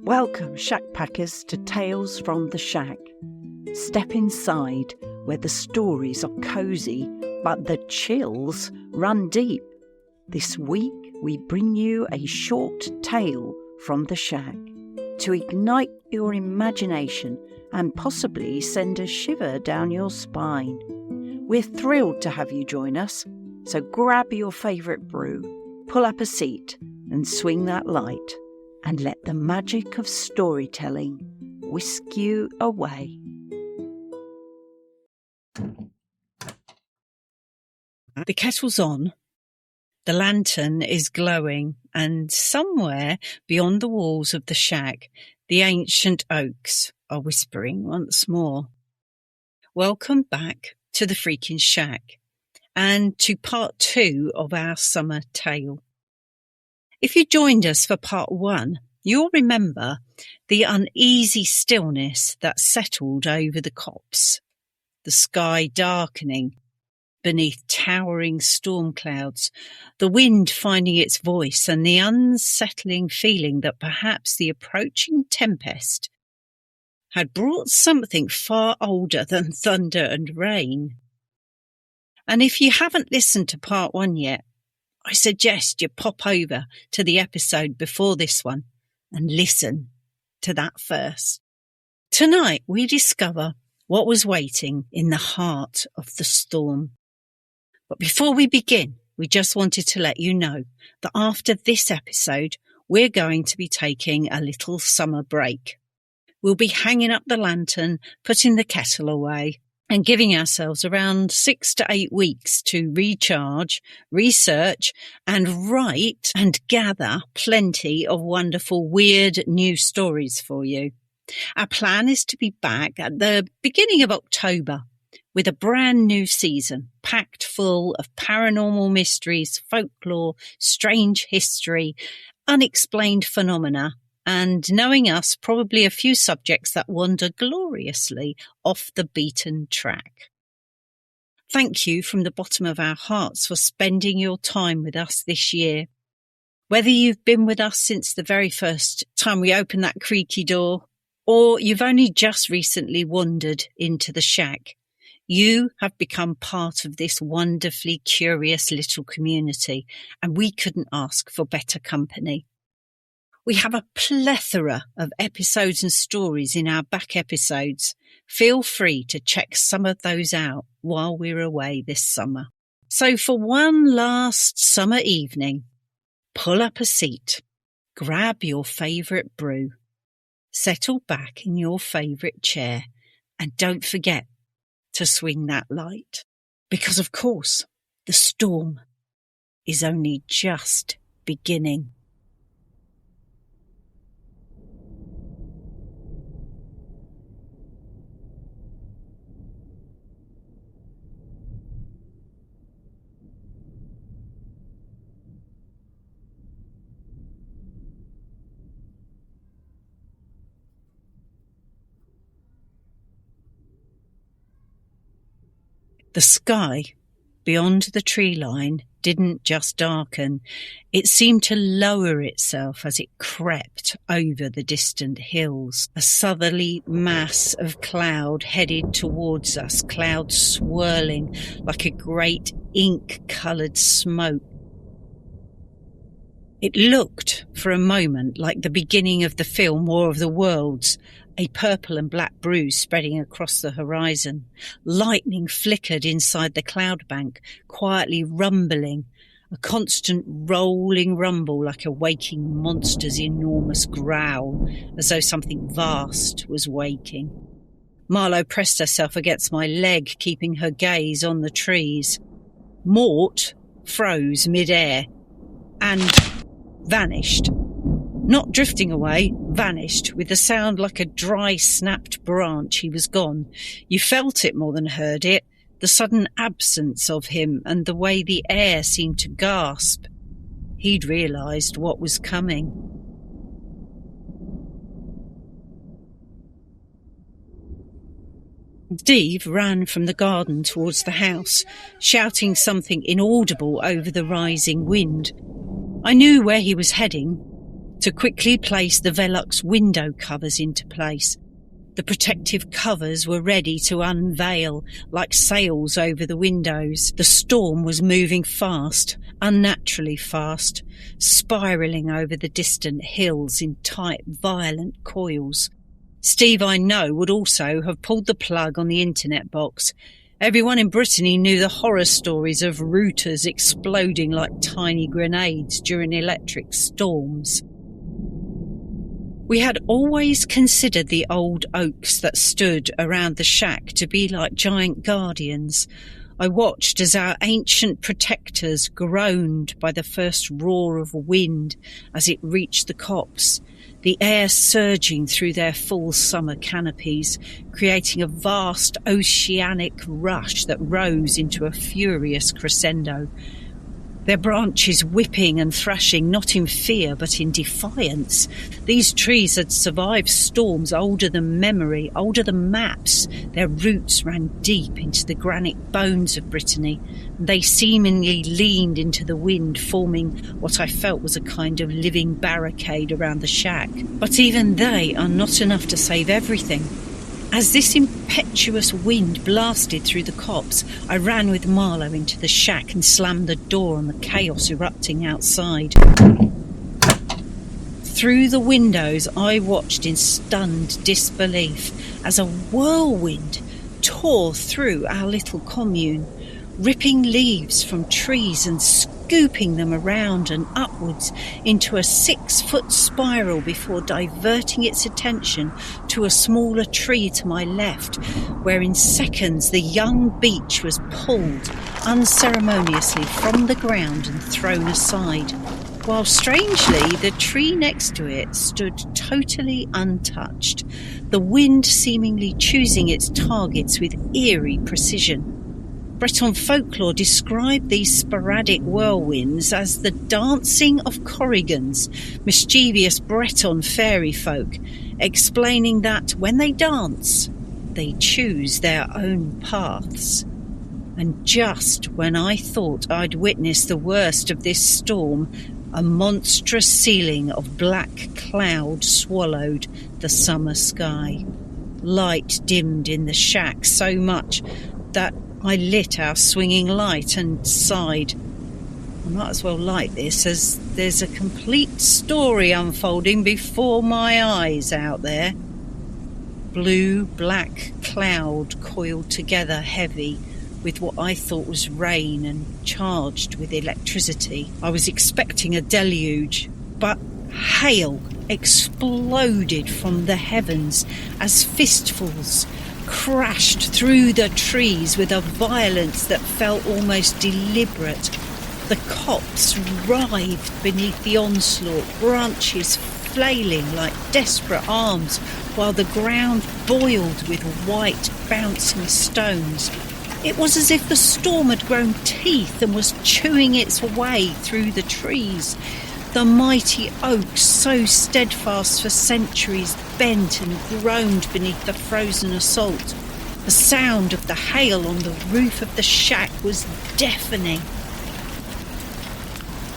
Welcome, shack packers, to Tales from the Shack. Step inside where the stories are cosy, but the chills run deep. This week we bring you a short tale from the shack to ignite your imagination and possibly send a shiver down your spine. We're thrilled to have you join us, so grab your favourite brew, pull up a seat and swing that light, and let the magic of storytelling whisk you away. The kettle's on, the lantern is glowing, and somewhere beyond the walls of the shack, the ancient oaks are whispering once more. Welcome back to the freaking shack, and to part 2 of our summer tale. If you joined us for part 1, you'll remember the uneasy stillness that settled over the copse, the sky darkening beneath towering storm clouds, the wind finding its voice, and the unsettling feeling that perhaps the approaching tempest had brought something far older than thunder and rain. And if you haven't listened to part 1 yet, I suggest you pop over to the episode before this one and listen to that first. Tonight we discover what was waiting in the heart of the storm. But before we begin, we just wanted to let you know that after this episode, we're going to be taking a little summer break. We'll be hanging up the lantern, putting the kettle away, and giving ourselves around 6 to 8 weeks to recharge, research, and write and gather plenty of wonderful, weird new stories for you. Our plan is to be back at the beginning of October with a brand new season packed full of paranormal mysteries, folklore, strange history, unexplained phenomena, and, knowing us, probably a few subjects that wander gloriously off the beaten track. Thank you from the bottom of our hearts for spending your time with us this year. Whether you've been with us since the very first time we opened that creaky door, or you've only just recently wandered into the shack, you have become part of this wonderfully curious little community, and we couldn't ask for better company. We have a plethora of episodes and stories in our back episodes. Feel free to check some of those out while we're away this summer. So for one last summer evening, pull up a seat, grab your favourite brew, settle back in your favourite chair, and don't forget to swing that light. Because of course, the storm is only just beginning. The sky beyond the tree line didn't just darken, it seemed to lower itself as it crept over the distant hills. A southerly mass of cloud headed towards us, cloud swirling like a great ink-coloured smoke. It looked for a moment like the beginning of the film War of the Worlds, a purple and black bruise spreading across the horizon. Lightning flickered inside the cloud bank, quietly rumbling, a constant rolling rumble like a waking monster's enormous growl, as though something vast was waking. Marlowe pressed herself against my leg, keeping her gaze on the trees. Mort froze mid-air and vanished. Not drifting away, vanished, with a sound like a dry, snapped branch. He was gone. You felt it more than heard it, the sudden absence of him and the way the air seemed to gasp. He'd realised what was coming. Steve ran from the garden towards the house, shouting something inaudible over the rising wind. I knew where he was heading. to quickly place the Velux window covers into place. The protective covers were ready to unveil like sails over the windows. The storm was moving fast, unnaturally fast, spiralling over the distant hills in tight, violent coils. Steve, I know, would also have pulled the plug on the internet box. Everyone in Brittany knew the horror stories of routers exploding like tiny grenades during electric storms. We had always considered the old oaks that stood around the shack to be like giant guardians. I watched as our ancient protectors groaned by the first roar of wind as it reached the copse, the air surging through their full summer canopies, creating a vast oceanic rush that rose into a furious crescendo. Their branches whipping and thrashing, not in fear but in defiance. These trees had survived storms older than memory, older than maps. Their roots ran deep into the granite bones of Brittany, and they seemingly leaned into the wind, forming what I felt was a kind of living barricade around the shack. But even they are not enough to save everything. As this impetuous wind blasted through the copse, I ran with Marlowe into the shack and slammed the door on the chaos erupting outside. Through the windows, I watched in stunned disbelief as a whirlwind tore through our little commune, ripping leaves from trees and scooping them around and upwards into a 6-foot spiral before diverting its attention to a smaller tree to my left, where in seconds the young beech was pulled unceremoniously from the ground and thrown aside, while strangely the tree next to it stood totally untouched, the wind seemingly choosing its targets with eerie precision. Breton folklore described these sporadic whirlwinds as the dancing of Corrigans, mischievous Breton fairy folk, explaining that when they dance, they choose their own paths. And just when I thought I'd witnessed the worst of this storm, a monstrous ceiling of black cloud swallowed the summer sky. Light dimmed in the shack so much that I lit our swinging light and sighed. I might as well light this, as there's a complete story unfolding before my eyes out there. Blue-black cloud coiled together heavy with what I thought was rain and charged with electricity. I was expecting a deluge, but hail exploded from the heavens as fistfuls crashed through the trees with a violence that felt almost deliberate. The copse writhed beneath the onslaught, branches flailing like desperate arms, while the ground boiled with white bouncing stones. It was as if the storm had grown teeth and was chewing its way through the trees. The mighty oaks, so steadfast for centuries, bent and groaned beneath the frozen assault. The sound of the hail on the roof of the shack was deafening.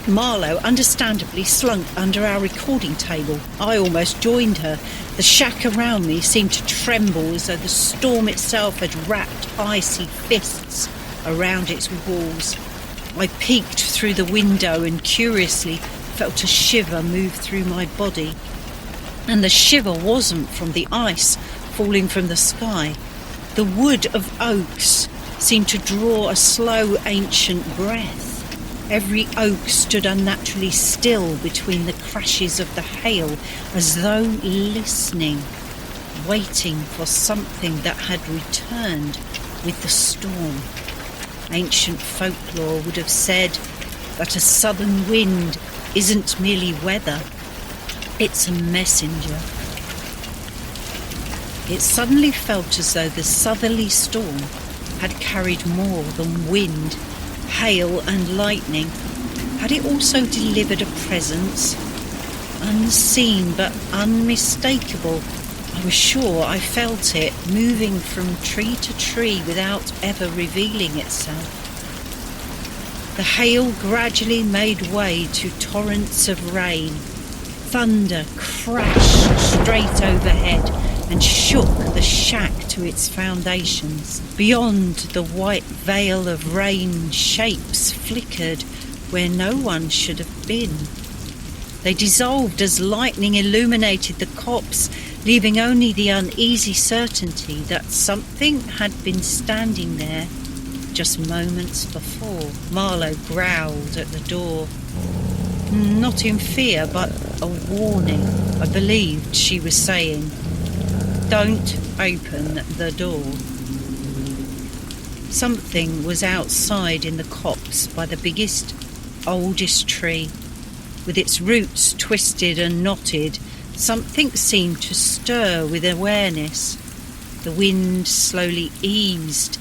Marlowe understandably slunk under our recording table. I almost joined her. The shack around me seemed to tremble as though the storm itself had wrapped icy fists around its walls. I peeked through the window and curiously felt a shiver move through my body. And the shiver wasn't from the ice falling from the sky. The wood of oaks seemed to draw a slow ancient breath. Every oak stood unnaturally still between the crashes of the hail, as though listening, waiting for something that had returned with the storm. Ancient folklore would have said that a southern wind isn't merely weather, it's a messenger. It suddenly felt as though the southerly storm had carried more than wind, hail and lightning. Had it also delivered a presence, unseen but unmistakable? I was sure I felt it moving from tree to tree without ever revealing itself. The hail gradually made way to torrents of rain, Thunder crashed straight overhead and shook the shack to its foundations. Beyond the white veil of rain, shapes flickered where no one should have been. They dissolved as lightning illuminated the copse, leaving only the uneasy certainty that something had been standing there just moments before. Marlowe growled at the door. Not in fear, but a warning. I believed she was saying, "Don't open the door." Something was outside in the copse by the biggest, oldest tree. With its roots twisted and knotted, something seemed to stir with awareness. The wind slowly eased.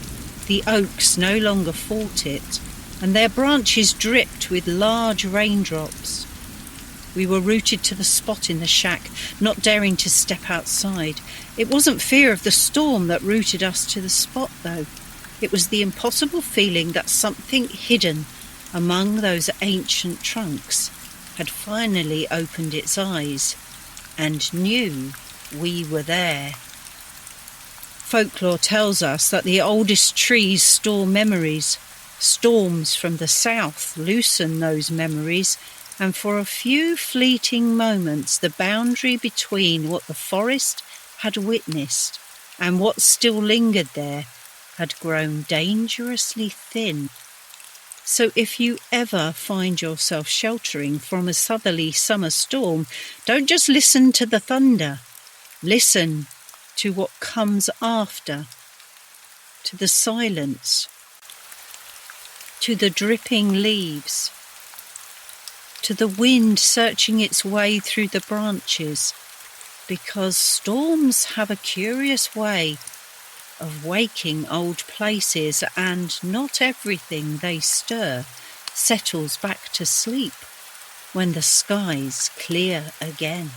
The oaks no longer fought it, and their branches dripped with large raindrops. We were rooted to the spot in the shack, not daring to step outside. It wasn't fear of the storm that rooted us to the spot, though. It was the impossible feeling that something hidden among those ancient trunks had finally opened its eyes and knew we were there. Folklore tells us that the oldest trees store memories. Storms from the south loosen those memories, and for a few fleeting moments the boundary between what the forest had witnessed and what still lingered there had grown dangerously thin. So if you ever find yourself sheltering from a southerly summer storm, don't just listen to the thunder. Listen to what comes after, to the silence, to the dripping leaves, to the wind searching its way through the branches, because storms have a curious way of waking old places, and not everything they stir settles back to sleep when the skies clear again.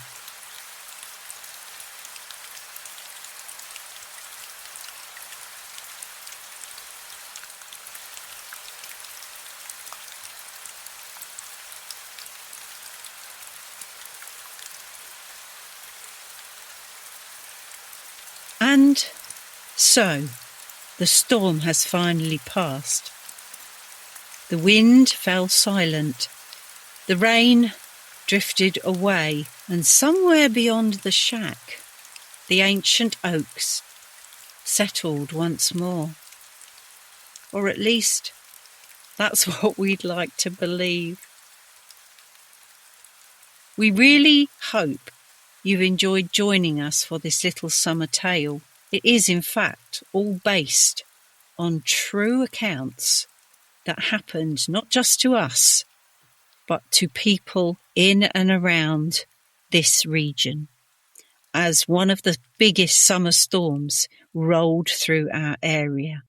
And so, the storm has finally passed. The wind fell silent. The rain drifted away, and somewhere beyond the shack, the ancient oaks settled once more. Or at least, that's what we'd like to believe. We really hope you've enjoyed joining us for this little summer tale. It is, in fact, all based on true accounts that happened not just to us, but to people in and around this region, as one of the biggest summer storms rolled through our area.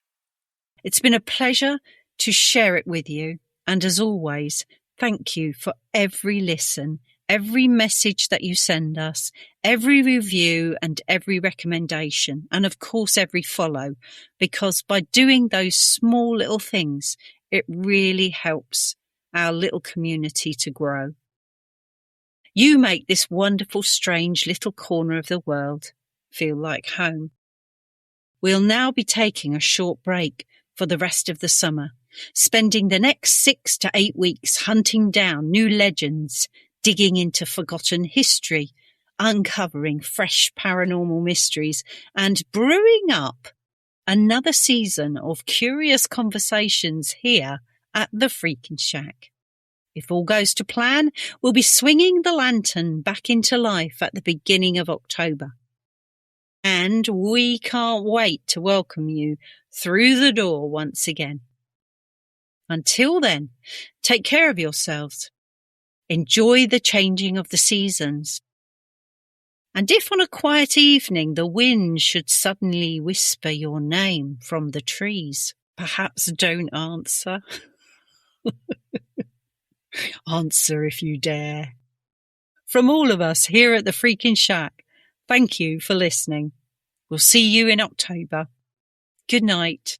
It's been a pleasure to share it with you, and as always, thank you for every listen, every message that you send us, every review and every recommendation, and of course every follow, because by doing those small little things, it really helps our little community to grow. You make this wonderful, strange little corner of the world feel like home. We'll now be taking a short break for the rest of the summer, spending the next 6 to 8 weeks hunting down new legends, digging into forgotten history, uncovering fresh paranormal mysteries, and brewing up another season of curious conversations here at the Freakin' Shack. If all goes to plan, we'll be swinging the lantern back into life at the beginning of October. And we can't wait to welcome you through the door once again. Until then, take care of yourselves. Enjoy the changing of the seasons. And if on a quiet evening the wind should suddenly whisper your name from the trees, perhaps don't answer. Answer if you dare. From all of us here at the Freakin' Shack, thank you for listening. We'll see you in October. Good night,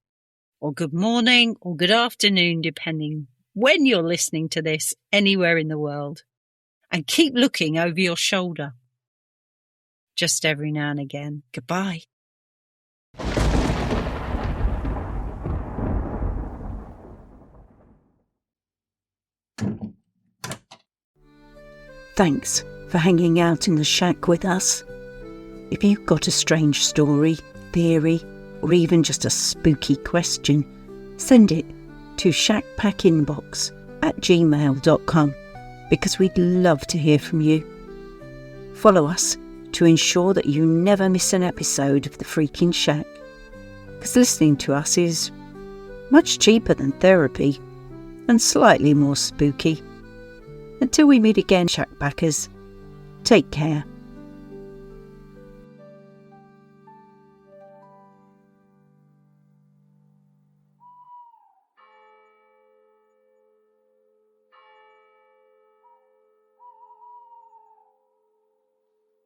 or good morning, or good afternoon, depending when you're listening to this anywhere in the world. and keep looking over your shoulder. Just every now and again. Goodbye. Thanks for hanging out in the shack with us. If you've got a strange story, theory, or even just a spooky question, send it to shackpackinbox@gmail.com because we'd love to hear from you. Follow us to ensure that you never miss an episode of The Freaking Shack, because listening to us is much cheaper than therapy and slightly more spooky. Until we meet again, Shackpackers, take care.